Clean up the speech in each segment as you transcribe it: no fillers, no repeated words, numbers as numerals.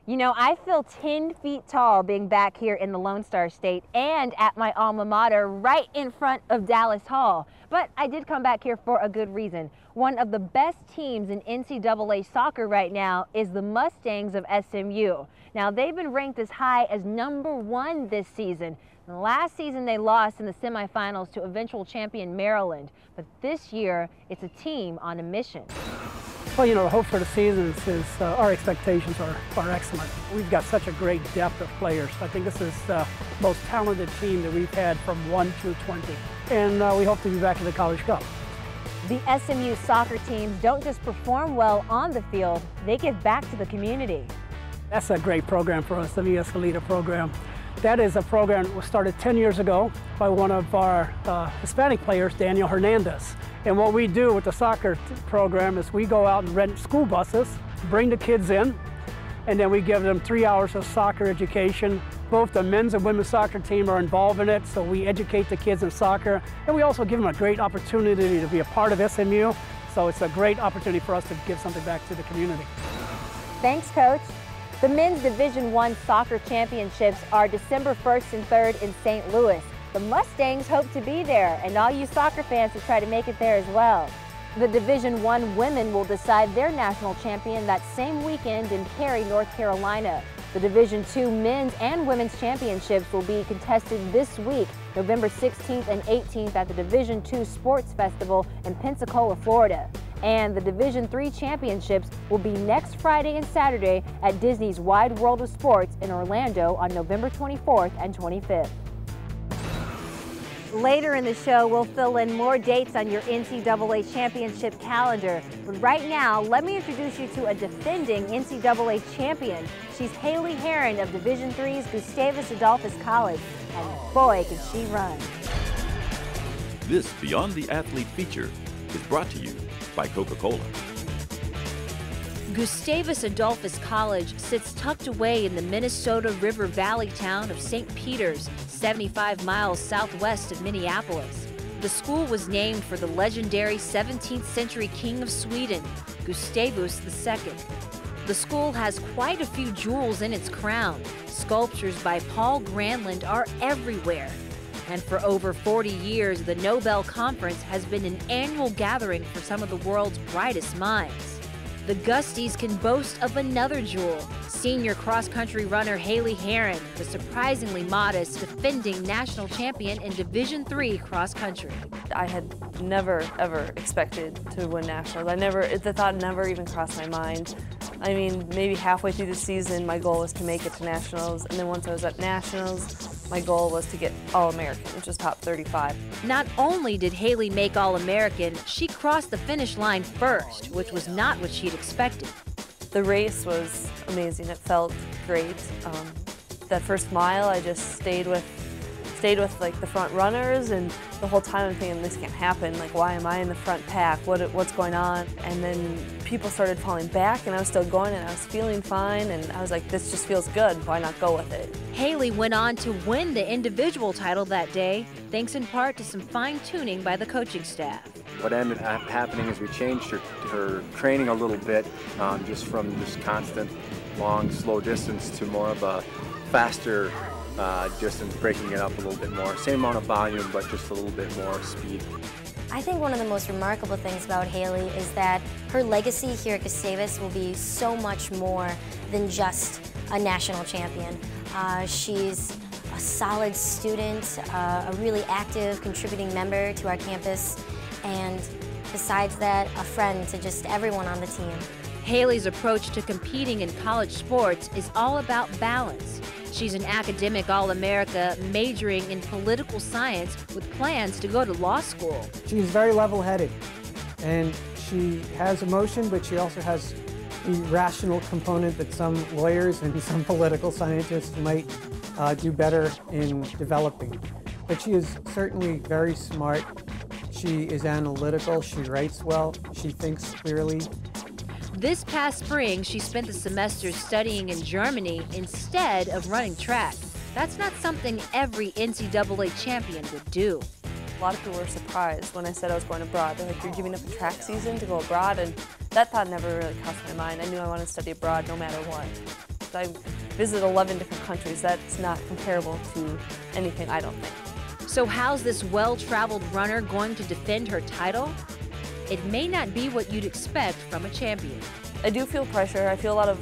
You know, I feel 10 feet tall being back here in the Lone Star State and at my alma mater right in front of Dallas Hall. But I did come back here for a good reason. One of the best teams in NCAA soccer right now is the Mustangs of SMU. Now, they've been ranked as high as #1 this season. Last season, they lost in the semifinals to eventual champion Maryland. But this year, it's a team on a mission. Well, you know, the hope for the season is our expectations are excellent. We've got such a great depth of players. I think this is the most talented team that we've had from 1 through 20. And we hope to be back in the College Cup. The SMU soccer teams don't just perform well on the field, they give back to the community. That's a great program for us, the Mi Escalita program. That is a program that was started 10 years ago by one of our Hispanic players, Daniel Hernandez. And what we do with the soccer program is we go out and rent school buses, bring the kids in, and then we give them 3 hours of soccer education. Both the men's and women's soccer team are involved in it, so we educate the kids in soccer. And we also give them a great opportunity to be a part of SMU. So it's a great opportunity for us to give something back to the community. Thanks, Coach. The Men's Division I Soccer Championships are December 1st and 3rd in St. Louis. The Mustangs hope to be there, and all you soccer fans to try to make it there as well. The Division I women will decide their national champion that same weekend in Cary, North Carolina. The Division II men's and women's championships will be contested this week, November 16th and 18th at the Division II Sports Festival in Pensacola, Florida. And the Division III championships will be next Friday and Saturday at Disney's Wide World of Sports in Orlando on November 24th and 25th. Later in the show, we'll fill in more dates on your NCAA championship calendar. But right now, let me introduce you to a defending NCAA champion. She's Hailey Harren of Division III's Gustavus Adolphus College. And boy, can she run. This Beyond the Athlete feature is brought to you by Coca-Cola. Gustavus Adolphus College sits tucked away in the Minnesota River Valley town of St. Peters, 75 miles southwest of Minneapolis. The school was named for the legendary 17th century king of Sweden, Gustavus II. The school has quite a few jewels in its crown. Sculptures by Paul Granlund are everywhere. And for over 40 years, the Nobel Conference has been an annual gathering for some of the world's brightest minds. The Gusties can boast of another jewel, senior cross-country runner Hailey Harren, the surprisingly modest defending national champion in Division III cross-country. I had never, ever expected to win nationals. The thought never even crossed my mind. I mean, maybe halfway through the season, my goal was to make it to nationals, and then once I was at nationals, my goal was to get All-American, which was top 35. Not only did Hailey make All-American, she crossed the finish line first, which was not what she'd expected. The race was amazing. It felt great. That first mile, I just stayed with like the front runners, and the whole time I'm thinking, this can't happen. Like, why am I in the front pack? What's going on? And then people started falling back, and I was still going, and I was feeling fine, and I was like, this just feels good. Why not go with it? Hailey went on to win the individual title that day, thanks in part to some fine-tuning by the coaching staff. What ended up happening is we changed her training a little bit, just from just constant long, slow distance to more of a faster distance, breaking it up a little bit more. Same amount of volume, but just a little bit more speed. I think one of the most remarkable things about Hailey is that her legacy here at Gustavus will be so much more than just a national champion. She's a solid student, a really active, contributing member to our campus, and besides that, a friend to just everyone on the team. Hailey's approach to competing in college sports is all about balance. She's an academic All-America majoring in political science with plans to go to law school. She's very level-headed, and she has emotion, but she also has the rational component that some lawyers and some political scientists might do better in developing. But she is certainly very smart. She is analytical, she writes well, she thinks clearly. This past spring, she spent the semester studying in Germany instead of running track. That's not something every NCAA champion would do. A lot of people were surprised when I said I was going abroad. They're like, you're giving up a track season to go abroad? And that thought never really crossed my mind. I knew I wanted to study abroad no matter what. raced. I visited 11 different countries. That's not comparable to anything, I don't think. So how's this well-traveled runner going to defend her title? It may not be what you'd expect from a champion. I do feel pressure. I feel a lot of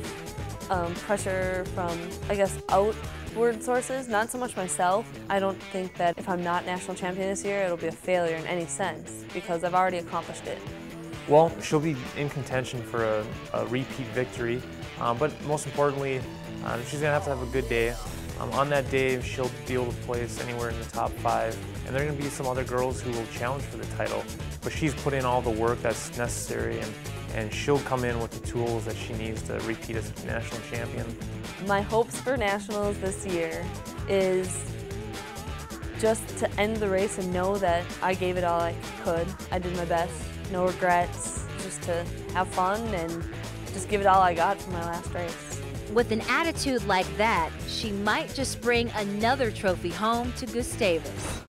pressure from, I guess, outward sources, not so much myself. I don't think that if I'm not national champion this year, it'll be a failure in any sense, because I've already accomplished it. Well, she'll be in contention for a repeat victory, but most importantly, she's going to have a good day. On that day, she'll be able to place anywhere in the top 5, and there are going to be some other girls who will challenge for the title, but she's put in all the work that's necessary, and she'll come in with the tools that she needs to repeat as a national champion. My hopes for nationals this year is just to end the race and know that I gave it all I could. I did my best, no regrets, just to have fun and just give it all I got for my last race. With an attitude like that, she might just bring another trophy home to Gustavus.